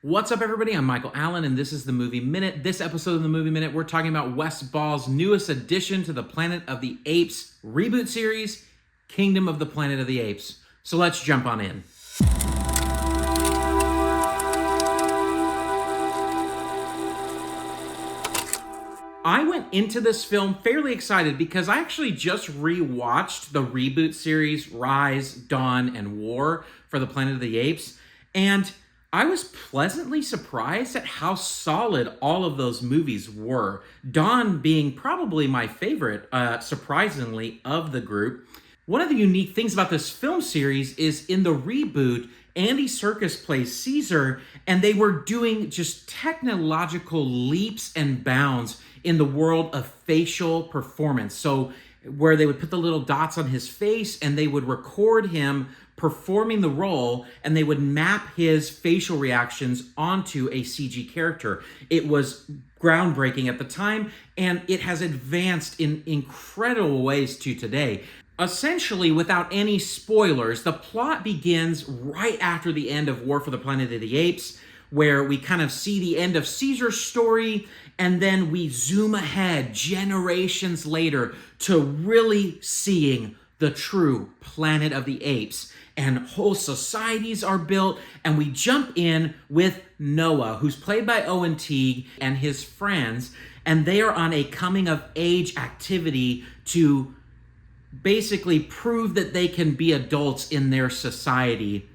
What's up, everybody? I'm Michael Allen, and this is the Movie Minute. This episode of the Movie Minute, we're talking about Wes Ball's newest addition to the Planet of the Apes reboot series, Kingdom of the Planet of the Apes. So let's jump on in. I went into this film fairly excited because I actually just rewatched the reboot series Rise, Dawn, and War for the Planet of the Apes, and I was pleasantly surprised at how solid all of those movies were. Dawn being probably my favorite, surprisingly, of the group. One of the unique things about this film series is in the reboot, Andy Serkis plays Caesar, and they were doing just technological leaps and bounds in the world of facial performance. So where they would put the little dots on his face and they would record him performing the role, and they would map his facial reactions onto a CG character. It was groundbreaking at the time, and it has advanced in incredible ways to today. Essentially, without any spoilers, the plot begins right after the end of War for the Planet of the Apes, where we kind of see the end of Caesar's story, and then we zoom ahead generations later to really seeing the true Planet of the Apes. And whole societies are built, and we jump in with Noah, who's played by Owen Teague, and his friends, and they are on a coming-of-age activity to basically prove that they can be adults in their society.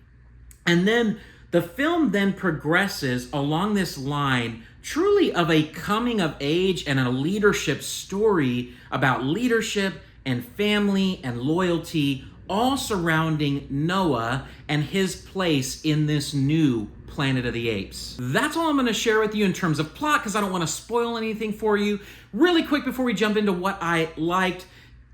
And then the film then progresses along this line truly of a coming-of-age and a leadership story about leadership and family and loyalty, all surrounding Noah and his place in this new Planet of the Apes. That's all I'm going to share with you in terms of plot, because I don't want to spoil anything for you. Really quick before we jump into what I liked,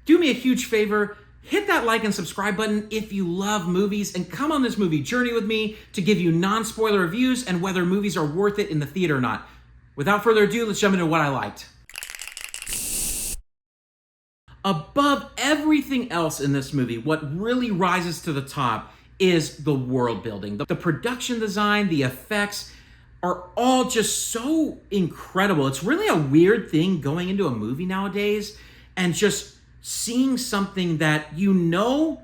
do me a huge favor, hit that like and subscribe button if you love movies, and come on this movie journey with me to give you non-spoiler reviews and whether movies are worth it in the theater or not. Without further ado, let's jump into what I liked. Above everything else in this movie, what really rises to the top is the world building. The production design, the effects are all just so incredible. It's really a weird thing going into a movie nowadays and just seeing something that you know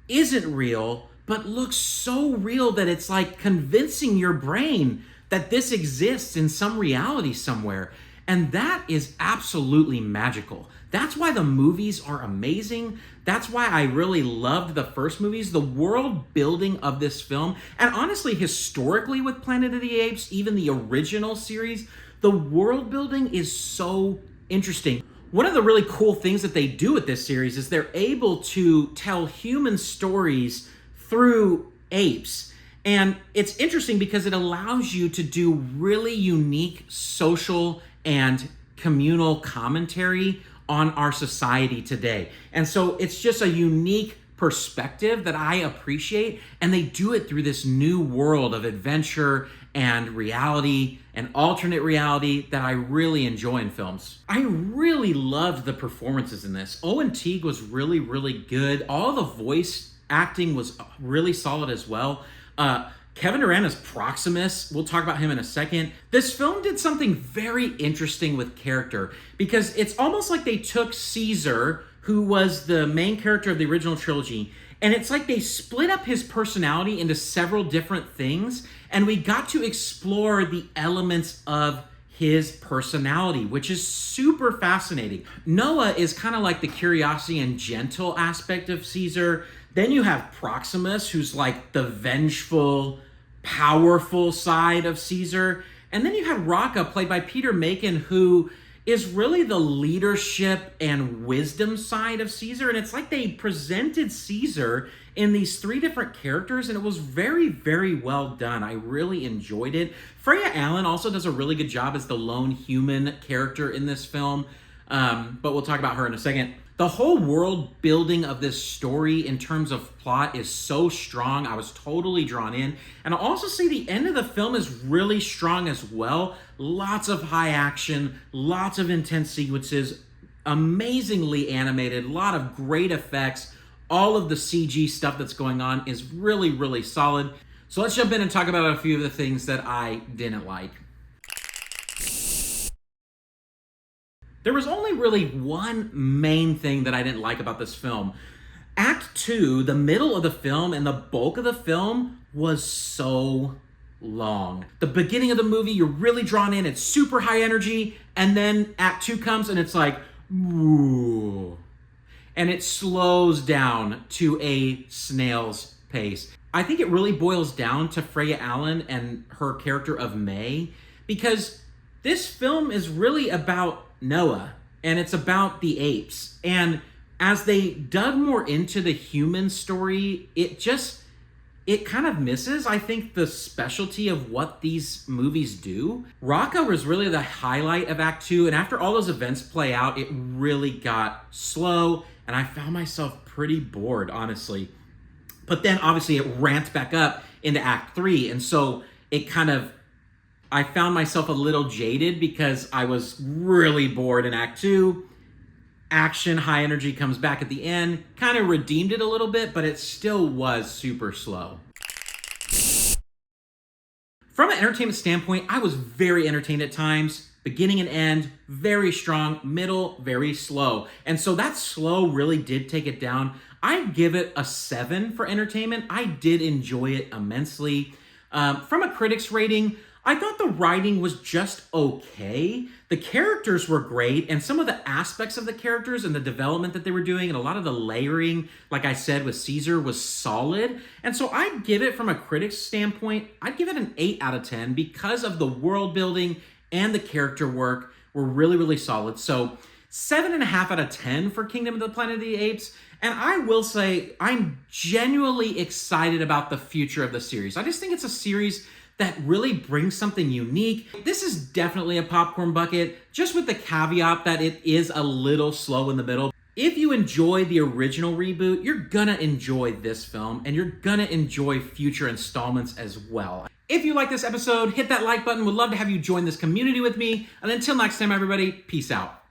isn't real, but looks so real that it's like convincing your brain that this exists in some reality somewhere. And that is absolutely magical. That's why the movies are amazing. That's why I really loved the first movies, the world building of this film. And honestly, historically with Planet of the Apes, even the original series, the world building is so interesting. One of the really cool things that they do with this series is they're able to tell human stories through apes. And it's interesting because it allows you to do really unique social and communal commentary on our society today. And so it's just a unique perspective that I appreciate, and they do it through this new world of adventure and reality and alternate reality that I really enjoy in films. I really loved the performances in this. Owen Teague was really, really good. All the voice acting was really solid as well. Kevin Durand as Proximus, we'll talk about him in a second. This film did something very interesting with character, because it's almost like they took Caesar, who was the main character of the original trilogy, and it's like they split up his personality into several different things, and we got to explore the elements of his personality, which is super fascinating. Noah is kind of like the curiosity and gentle aspect of Caesar. Then you have Proximus, who's like the vengeful, powerful side of Caesar. And then you had Raka, played by Peter Macon, who is really the leadership and wisdom side of Caesar. And it's like they presented Caesar in these three different characters, and it was very, very well done. I really enjoyed it. Freya Allan also does a really good job as the lone human character in this film, but we'll talk about her in a second. The whole world building of this story in terms of plot is so strong. I was totally drawn in. And I'll also say the end of the film is really strong as well. Lots of high action, lots of intense sequences, amazingly animated, a lot of great effects. All of the CG stuff that's going on is really, really solid. So let's jump in and talk about a few of the things that I didn't like. There was only really one main thing that I didn't like about this film. Act 2, the middle of the film and the bulk of the film was so long. The beginning of the movie, you're really drawn in, it's super high energy, and then Act 2 comes and it's like, ooh. And it slows down to a snail's pace. I think it really boils down to Freya Allan and her character of May, because this film is really about Noah, and it's about the apes. And as they dug more into the human story, it kind of misses, I think, the specialty of what these movies do. Raqqa was really the highlight of Act 2, and after all those events play out, it really got slow, and I found myself pretty bored, honestly. But then, obviously, it ramped back up into Act 3, and so I found myself a little jaded because I was really bored in Act 2. Action, high energy comes back at the end, kind of redeemed it a little bit, but it still was super slow. From an entertainment standpoint, I was very entertained at times. Beginning and end, very strong. Middle, very slow. And so that slow really did take it down. I give it a 7 for entertainment. I did enjoy it immensely. From a critic's rating, I thought the writing was just okay. The characters were great, and some of the aspects of the characters and the development that they were doing and a lot of the layering, like I said, with Caesar was solid. And so I'd give it, from a critic's standpoint, I'd give it an 8 out of 10 because of the world building and the character work were really, really solid. So 7.5 out of 10 for Kingdom of the Planet of the Apes. And I will say, I'm genuinely excited about the future of the series. I just think it's a series that really brings something unique. This is definitely a popcorn bucket, just with the caveat that it is a little slow in the middle. If you enjoy the original reboot, you're gonna enjoy this film, and you're gonna enjoy future installments as well. If you like this episode, hit that like button. Would love to have you join this community with me. And until next time, everybody, peace out.